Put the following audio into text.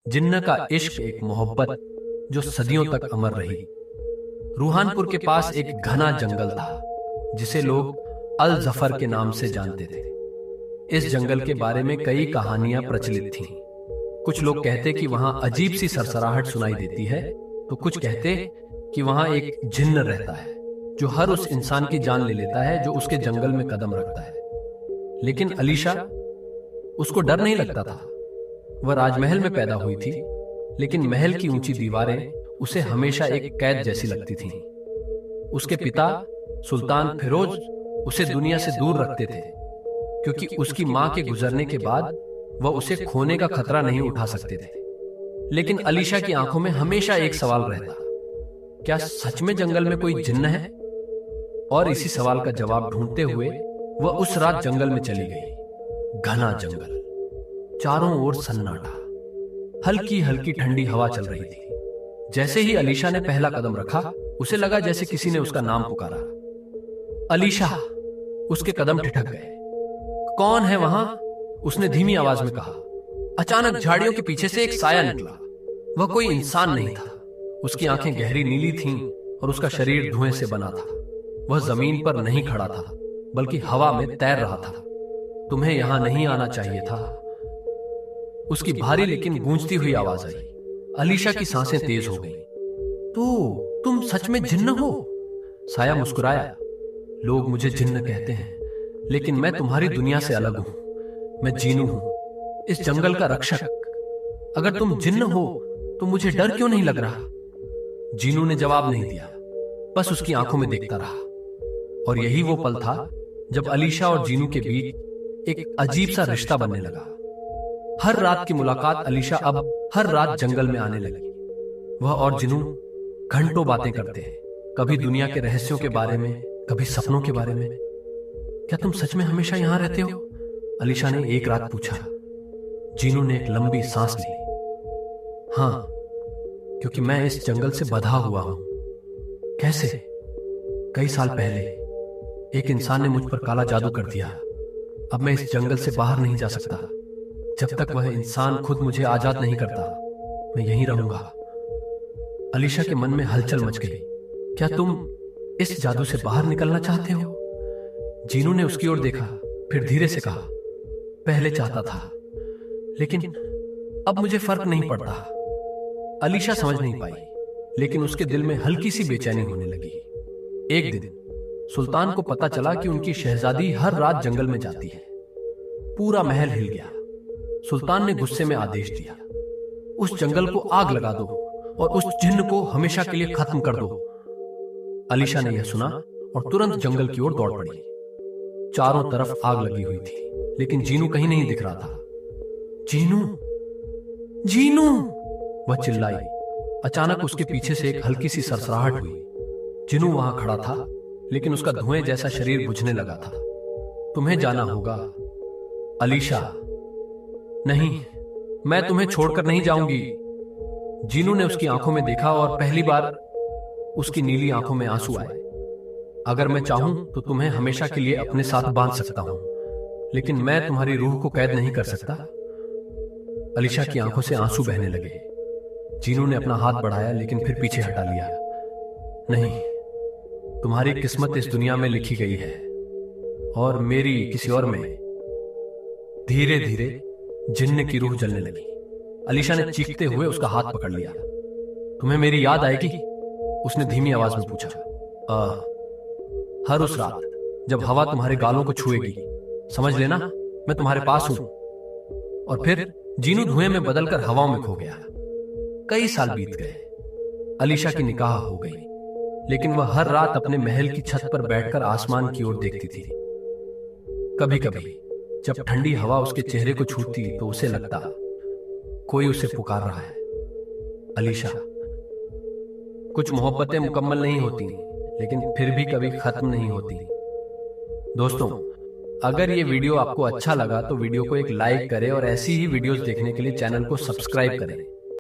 जिन्न का इश्क एक मोहब्बत जो सदियों तक अमर रही। रूहानपुर के पास एक घना जंगल था जिसे लोग अल जफर के नाम से जानते थे। इस जंगल के बारे में कई कहानियां प्रचलित थीं। कुछ लोग कहते कि वहां अजीब सी सरसराहट सुनाई देती है, तो कुछ कहते कि वहां एक जिन्न रहता है जो हर उस इंसान की जान ले लेता है जो उसके जंगल में कदम रखता है। लेकिन अलीशा, उसको डर नहीं लगता था। वह राजमहल में पैदा हुई थी, लेकिन महल की ऊंची दीवारें उसे हमेशा एक कैद जैसी लगती थीं। उसके पिता सुल्तान फिरोज उसे दुनिया से दूर रखते थे, क्योंकि उसकी मां के गुजरने के बाद वह उसे खोने का खतरा नहीं उठा सकते थे। लेकिन अलीशा की आंखों में हमेशा एक सवाल रहता, क्या सच में जंगल में कोई जिन्न है? और इसी सवाल का जवाब ढूंढते हुए वह उस रात जंगल में चली गई। घना जंगल, चारों ओर सन्नाटा, हल्की हल्की ठंडी हवा चल रही थी। जैसे ही अलीशा ने पहला कदम रखा, उसे लगा जैसे किसी ने उसका नाम पुकारा। अलीशा! उसके कदम ठिठक गए। कौन है वहां? उसने धीमी आवाज में कहा। अचानक झाड़ियों के पीछे से एक साया निकला। वह कोई इंसान नहीं था। उसकी आंखें गहरी नीली थीं और उसका शरीर धुएं से बना था। वह जमीन पर नहीं खड़ा था, बल्कि हवा में तैर रहा था। तुम्हें यहां नहीं आना चाहिए था, उसकी भारी लेकिन गूंजती हुई आवाज आई। अलीशा की सांसें तेज हो गईं। तुम सच में जिन्न हो? साया मुस्कुराया। लोग मुझे जिन्न कहते हैं, लेकिन मैं तुम्हारी दुनिया से अलग हूं। मैं जीनू हूं, इस जंगल का रक्षक। अगर तुम जिन्न हो तो मुझे डर क्यों नहीं लग रहा? जीनू ने जवाब नहीं दिया, बस उसकी आंखों में देखता रहा। और यही वो पल था जब अलीशा और जीनू के बीच एक अजीब सा रिश्ता बनने लगा। हर रात की मुलाकात अलीशा अब हर रात जंगल में आने लगी। वह और जिनू घंटों बातें करते हैं, कभी दुनिया के रहस्यों के बारे में, कभी सपनों के बारे में। क्या तुम सच में हमेशा यहां रहते हो? अलीशा ने एक रात पूछा। जीनू ने एक लंबी सांस ली। हां, क्योंकि मैं इस जंगल से बंधा हुआ हूं। कैसे? कई साल पहले एक इंसान ने मुझ पर काला जादू कर दिया। अब मैं इस जंगल से बाहर नहीं जा सकता। जब तक वह इंसान खुद मुझे आजाद नहीं करता, मैं यहीं रहूंगा। अलीशा के मन में हलचल मच गई। क्या तुम इस जादू से बाहर निकलना चाहते हो? जीनू ने उसकी ओर देखा, फिर धीरे से कहा, पहले चाहता था, लेकिन अब मुझे फर्क नहीं पड़ता। अलीशा समझ नहीं पाई, लेकिन उसके दिल में हल्की सी बेचैनी होने लगी। एक दिन सुल्तान को पता चला कि उनकी शहजादी हर रात जंगल में जाती है। पूरा महल हिल गया। सुल्तान ने गुस्से में आदेश दिया, उस जंगल को आग लगा दो और उस जिन्न को हमेशा के लिए खत्म कर दो। अलीशा ने यह सुना और तुरंत जंगल की ओर दौड़ पड़ी। चारों तरफ आग लगी हुई थी, लेकिन जीनू कहीं नहीं दिख रहा था। जीनू! जीनू! वह चिल्लाई। अचानक उसके पीछे से एक हल्की सी सरसराहट हुई। जीनू वहां खड़ा था, लेकिन उसका धुएं जैसा शरीर बुझने लगा था। तुम्हें जाना होगा। अलीशा! नहीं, मैं तुम्हें छोड़कर नहीं जाऊंगी। जीनू ने उसकी आंखों में देखा और पहली बार उसकी नीली आंखों में आंसू आए। अगर मैं चाहूं तो तुम्हें हमेशा के लिए अपने साथ बांध सकता हूं, लेकिन मैं तुम्हारी रूह को कैद नहीं कर सकता। अलीशा की आंखों से आंसू बहने लगे। जीनू ने अपना हाथ बढ़ाया, लेकिन फिर पीछे हटा लिया। नहीं, तुम्हारी किस्मत इस दुनिया में लिखी गई है और मेरी किसी और में। धीरे धीरे जिन्न की रूह जलने लगी। अलीशा ने चीखते हुए उसका हाथ पकड़ लिया। तुम्हें मेरी याद आएगी? उसने धीमी आवाज में पूछा। हर उस रात जब हवा तुम्हारे गालों को छुएगी, समझ लेना मैं तुम्हारे पास हूं। और फिर जीनू धुएं में बदलकर हवाओं में खो गया। कई साल बीत गए। अलीशा की निकाह हो गई, लेकिन वह हर रात अपने महल की छत पर बैठकर आसमान की ओर देखती थी। कभी कभी जब ठंडी हवा उसके चेहरे को छूती तो उसे लगता कोई उसे पुकार रहा है। अलीशा! कुछ मोहब्बतें मुकम्मल नहीं होती, लेकिन फिर भी कभी खत्म नहीं होती। दोस्तों, अगर ये वीडियो आपको अच्छा लगा तो वीडियो को एक लाइक करें और ऐसी ही वीडियोस देखने के लिए चैनल को सब्सक्राइब करें।